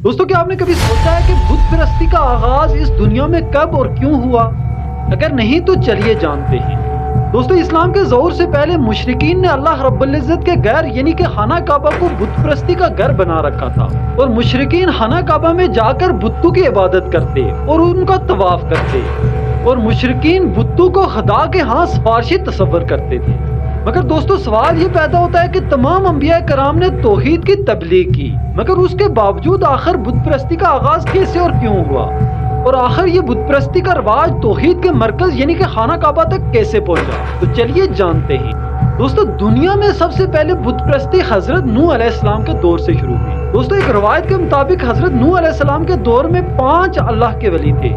दोस्तों क्या आपने कभी सोचा है कि बुत परस्ती का आगाज इस दुनिया में कब और क्यों हुआ? अगर नहीं तो चलिए जानते हैं। दोस्तों इस्लाम के ज़हूर से पहले मुशरिकीन ने अल्लाह रब्बुल इज़्ज़त के घर यानी कि खाना काबा को बुत परस्ती का घर बना रखा था और मुशरिकीन खाना काबा में जाकर बुतों की इबादत करते और उनका तवाफ करते और मुशरिकीन बुतों को खुदा के हाथ सिफारिशी तस्वर करते थे। मगर दोस्तों सवाल ये पैदा होता है कि तमाम अंबिया कराम ने तौहीद की तबलीग की, मगर उसके बावजूद आखिर बुत परस्ती का आगाज कैसे और क्यों हुआ और आखिर ये बुत परस्ती का रवाज तौहीद के मरकज यानी कि खाना काबा तक कैसे पहुंचा, तो चलिए जानते हैं। दोस्तों दुनिया में सबसे पहले बुत परस्ती हजरत नूह अलैहिस्सलाम के दौर से शुरू हुई। दोस्तों एक रवायत के मुताबिक हजरत नूह अलैहिस्सलाम के दौर में 5 अल्लाह के वली थे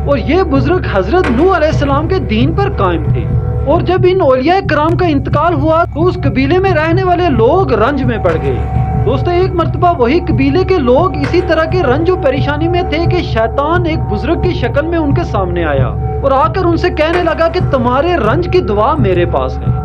और ये बुजुर्ग हजरत नूह अलैहिस्सलाम के दीन पर कायम थे। और जब इन औलिया कराम का इंतकाल हुआ तो उस कबीले में रहने वाले लोग रंज में पड़ गए। दोस्तों एक मर्तबा वही कबीले के लोग इसी तरह के रंज और परेशानी में थे कि शैतान एक बुजुर्ग की शक्ल में उनके सामने आया और आकर उनसे कहने लगा कि तुम्हारे रंज की दुआ मेरे पास है।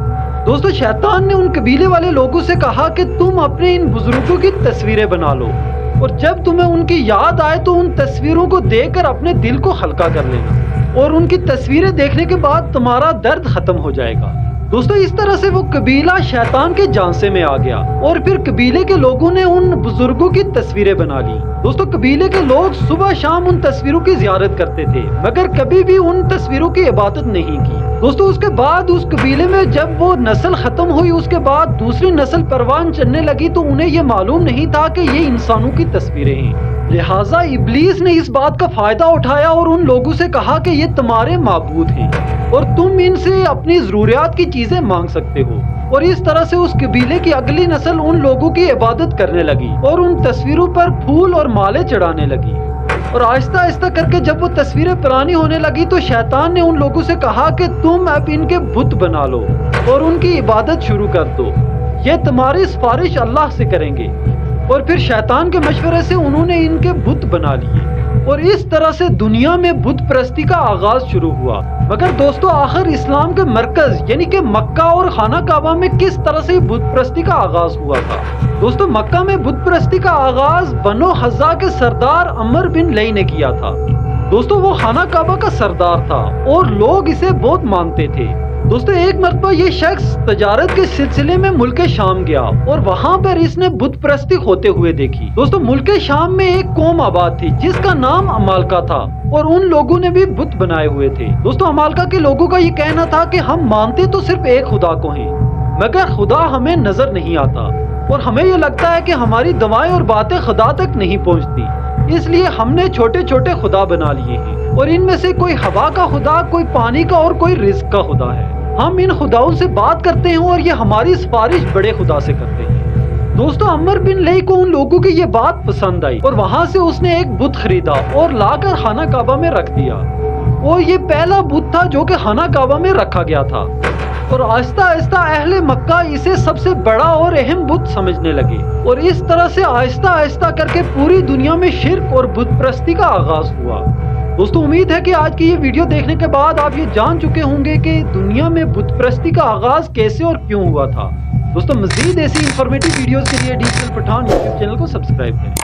दोस्तों शैतान ने उन कबीले वाले लोगों से कहा कि तुम अपने इन बुजुर्गों की तस्वीरें बना लो और जब तुम्हें उनकी याद आए तो उन तस्वीरों को देखकर अपने दिल को हल्का कर लेना और उनकी तस्वीरें देखने के बाद तुम्हारा दर्द खत्म हो जाएगा। दोस्तों इस तरह से वो कबीला शैतान के झांसे में आ गया और फिर कबीले के लोगों ने उन बुजुर्गों की तस्वीरें बना ली। दोस्तों कबीले के लोग सुबह शाम उन तस्वीरों की जियारत करते थे मगर कभी भी उन तस्वीरों की इबादत नहीं की। दोस्तों उसके बाद उस कबीले में जब वो नस्ल खत्म हुई उसके बाद दूसरी नस्ल परवान चढ़ने लगी तो उन्हें ये मालूम नहीं था कि ये इंसानों की तस्वीरें हैं। लिहाजा इब्लीस ने इस बात का फायदा उठाया और उन लोगों से कहा कि ये तुम्हारे माबूद हैं और तुम इनसे अपनी जरूरियात की चीजें मांग सकते हो। और इस तरह से उस कबीले की अगली नस्ल उन लोगों की इबादत करने लगी और उन तस्वीरों पर फूल और माले चढ़ाने लगी। और आहिस्ता आहिस्ता करके जब वो तस्वीरें पुरानी होने लगी तो शैतान ने उन लोगों से कहा कि तुम अब इनके बुत बना लो और उनकी इबादत शुरू कर दो, ये तुम्हारी सिफारिश अल्लाह से करेंगे। और फिर शैतान के मशवरे से उन्होंने इनके बुत बना लिए और इस तरह से दुनिया में बुत परस्ती का आगाज शुरू हुआ। मगर दोस्तों आखिर इस्लाम के मरकज यानी कि मक्का और खाना काबा में किस तरह से बुत परस्ती का आगाज हुआ था? दोस्तों मक्का में बुत परस्ती का आगाज बनो हज़्ज़ा के सरदार अमर बिन लई ने किया था। दोस्तों वो खाना काबा का सरदार था और लोग इसे बहुत मानते थे। दोस्तों एक मरतबा ये शख्स तजारत के सिलसिले में मुल्क शाम गया और वहाँ पर इसने बुत परस्ती होते हुए देखी। दोस्तों मुल्क शाम में एक कौम आबाद थी जिसका नाम अमालका था और उन लोगों ने भी बुत बनाए हुए थे। दोस्तों अमालका के लोगों का ये कहना था कि हम मानते तो सिर्फ एक खुदा को हैं मगर खुदा हमें नजर नहीं आता और हमें ये लगता है कि हमारी दवाएं और बातें खुदा तक नहीं पहुँचती, इसलिए हमने छोटे छोटे खुदा बना लिए हैं और इनमें से कोई हवा का खुदा, कोई पानी का और कोई रिज्क का खुदा है। हम इन खुदाओं से बात करते हैं और ये हमारी सिफारिश बड़े खुदा से करते हैं। दोस्तों अमर बिन लई को उन लोगों की ये बात पसंद आई और वहां से उसने एक बुत खरीदा और लाकर खाना काबा में रख दिया और ये पहला बुत था जो कि खाना काबा में रखा गया था और आहिस्ता आहिस्ता अहले मक्का इसे सबसे बड़ा और अहम बुत समझने लगे और इस तरह से आहिस्ता आहिस्ता करके पूरी दुनिया में शिर्क और बुत परस्ती का आगाज हुआ। दोस्तों उम्मीद है कि आज की ये वीडियो देखने के बाद आप ये जान चुके होंगे कि दुनिया में बुत परस्ती का आगाज कैसे और क्यों हुआ था। दोस्तों मजीद ऐसी इंफॉर्मेटिव वीडियोस के लिए डीएसएल पठान यूट्यूब चैनल को सब्सक्राइब करें।